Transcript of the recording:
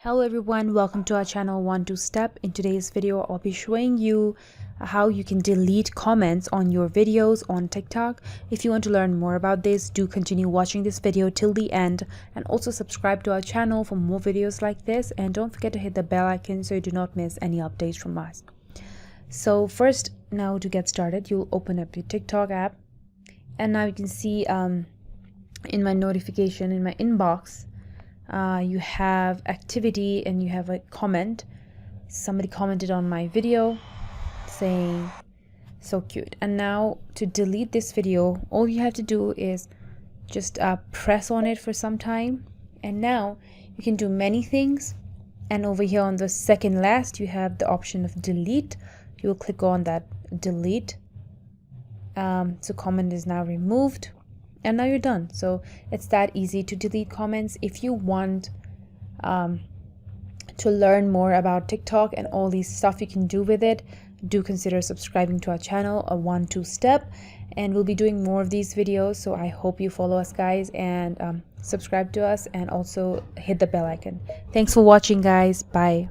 Hello everyone, welcome to our channel 1-2-Step. In today's video, I'll be showing you how you can delete comments on your videos on TikTok. If you want to learn more about this, do continue watching this video till the end and also subscribe to our channel for more videos like this, and don't forget to hit the bell icon so you do not miss any updates from us. So first, now to get started, you'll open up your TikTok app, and now you can see in my notification in my inbox you have activity and you have a comment. Somebody commented on my video saying so cute. And now to delete this video, all you have to do is just press on it for some time, and now you can do many things. And over here on the second last, you have the option of delete. You will click on that delete. So comment is now removed. And now you're done. So it's that easy to delete comments. If you want to learn more about TikTok and all these stuff you can do with it, do consider subscribing to our channel, a 1-2-Step, and we'll be doing more of these videos. So I hope you follow us, guys, and subscribe to us, and also hit the bell icon. Thanks for watching, guys. Bye.